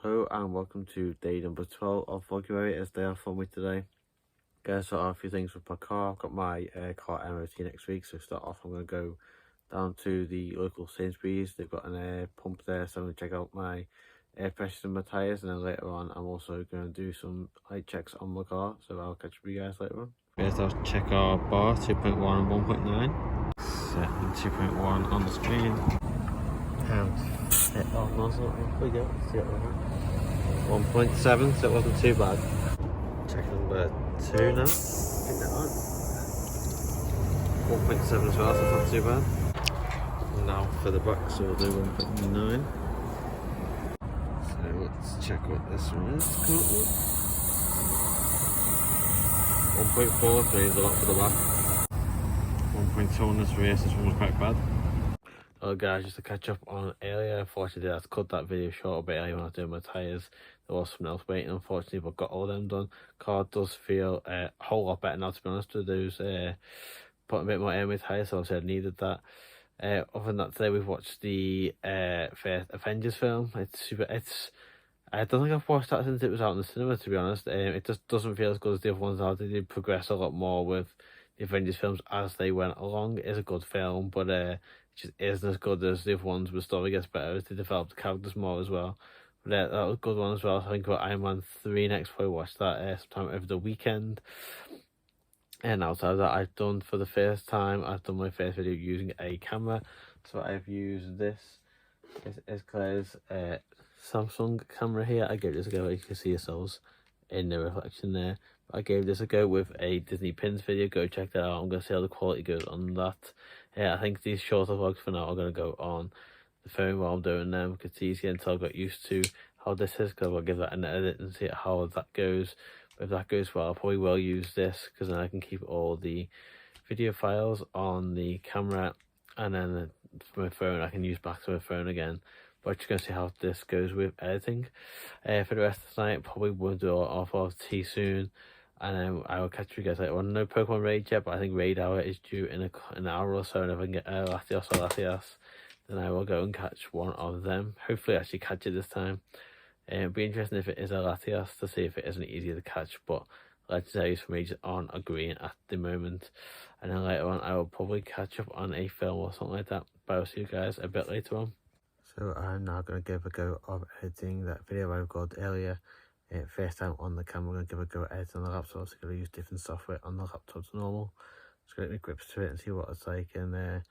Hello and welcome to day number 12 of Vlog-uary. It's day off for me today. Gonna start off a few things with my car. I've got my car MOT next week, so to start off I'm going to go down to the local Sainsbury's. They've got an air pump there, so I'm going to check out my air pressure in my tyres, and then later on I'm also going to do some light checks on my car, so I'll catch up with you guys later on. First I'll check our bar, 2.1 and 1.9. Set and 2.1 on the screen. And hit our nozzle, off we go. See what we're 1.7, so it wasn't too bad. Check number 2 now. Pick that on. 1.7 as well, so it's not too bad. Now for the back, so we'll do 1.9. So let's check what this one is. 1.4, so here's a lot for the back. 1.2 on this race, this one was quite bad. Oh guys, just to catch up on earlier, unfortunately I had to cut that video short a bit earlier when I was doing my tyres. There was something else waiting, unfortunately, but got all them done. Car does feel a whole lot better now, to be honest with those. Putting a bit more air in my tyres, so obviously I needed that. Other than that, today we've watched the first Avengers film. I don't think I've watched that since it was out in the cinema, to be honest. It just doesn't feel as good as the other ones now. They did progress a lot more with the Avengers films as they went along. It is a good film, but it just isn't as good as the other ones. The story gets better as they develop the characters more as well. But that was a good one as well. I think about Iron Man 3 next. Probably watch that sometime over the weekend. And outside of that, I've done for the first time, I've done my first video using a camera. So I've used this. It's Claire's Samsung camera here. I gave this a go. You can see yourselves in the reflection there. I gave this a go with a Disney Pins video. Go check that out. I'm going to see how the quality goes on that. I think these shorter vlogs for now are going to go on the phone while I'm doing them, because it's easier until I got used to how this is, because I'll give that an edit and see how that goes. But if that goes well, I probably will use this, because then I can keep all the video files on the camera, and then for my phone I can use back to my phone again. But you're going to see how this goes with editing. For the rest of the night, probably won't do an awful lot of tea soon. And then I will catch you guys later on. No Pokemon Raid yet, but I think Raid Hour is due in an hour or so. And if I can get Latios or Latias, then I will go and catch one of them. Hopefully I actually catch it this time. It'd be interesting if it is a Latias, to see if it isn't easier to catch. But legendaries for me just aren't agreeing at the moment. And then later on I will probably catch up on a film or something like that. But I'll see you guys a bit later on. So I'm now going to give a go of editing that video I recorded earlier. First time on the camera, I'm going to give a go at editing on the laptop. So I'm going to use different software on the laptop to normal. Just going to get my grips to it and see what it's like, and I'll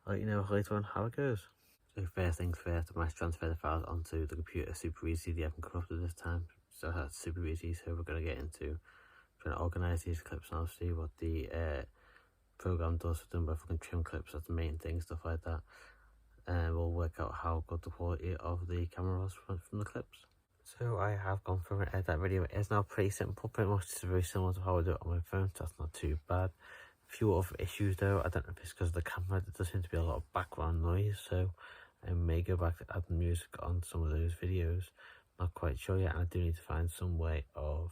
let you know later on how it goes. So first things first, I must transfer the files onto the computer super easy. They haven't corrupted this time, so that's super easy. So we're going to get into trying to organise these clips, and I'll see what the program does for them, whether we can trim clips, that's the main thing, stuff like that. And we'll work out how good the quality of the camera was from the clips. So I have gone through and edited that video. It is now pretty simple, pretty much just very similar to how I do it on my phone, so that's not too bad. A few other issues though, I don't know if it's because of the camera, there does seem to be a lot of background noise, so I may go back to adding music on some of those videos. Not quite sure yet, and I do need to find some way of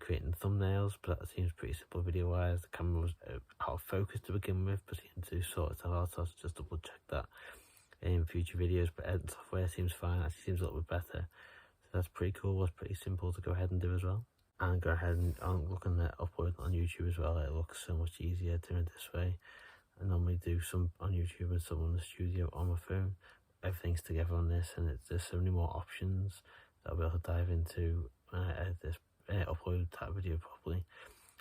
creating thumbnails, but that seems pretty simple video wise. The camera was out of focus to begin with, but seemed to sort itself out, so I'll just double check that in future videos. But editing software seems fine, actually seems a little bit better. So that's pretty cool. It's pretty simple to go ahead and do as well. And go ahead and looking at uploading on YouTube as well. It looks so much easier doing it this way. I normally do some on YouTube and some on the studio on my phone. Everything's together on this, and there's so many more options that I'll be able to dive into when I edit this, upload that video properly.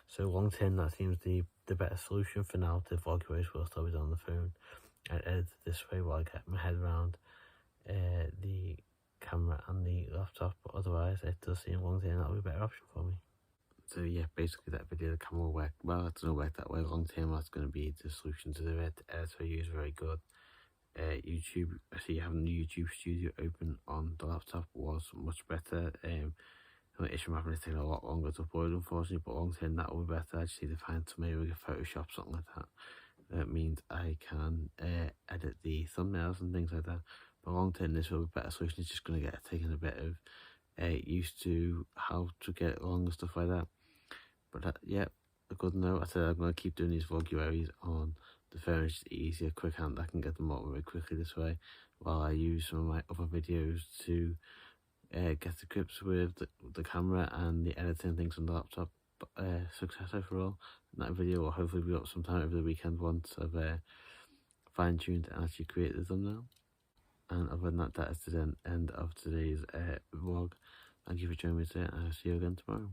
So long term, that seems the better solution for now. The Vlog-uary will still be on the phone. I edit this way while I get my head around the camera and the laptop, but otherwise it does seem long term that'll be a better option for me. So yeah, basically that video, the camera will work well. It doesn't work that way long term. That's going to be the solution to do it. The editor I use very good. YouTube, actually having the YouTube Studio open on the laptop was much better. The issue I'm having is taking a lot longer to upload, unfortunately, but long term that will be better. I just need to find somebody with Photoshop, something like that. That means I can edit the thumbnails and things like that. But long term, this will be a better solution. It's just going to get taken a bit of used to how to get it along and stuff like that. But yeah, a good note. I said I'm going to keep doing these Vlog-uaries on the phone. It's just easier, quick hand. I can get them out very quickly this way, while I use some of my other videos to get to grips with the camera and the editing things on the laptop. Success overall. And that video will hopefully be up sometime over the weekend once I've fine-tuned and actually created the thumbnail. And other than that, that is the end of today's vlog. Thank you for joining me today, and I'll see you again tomorrow.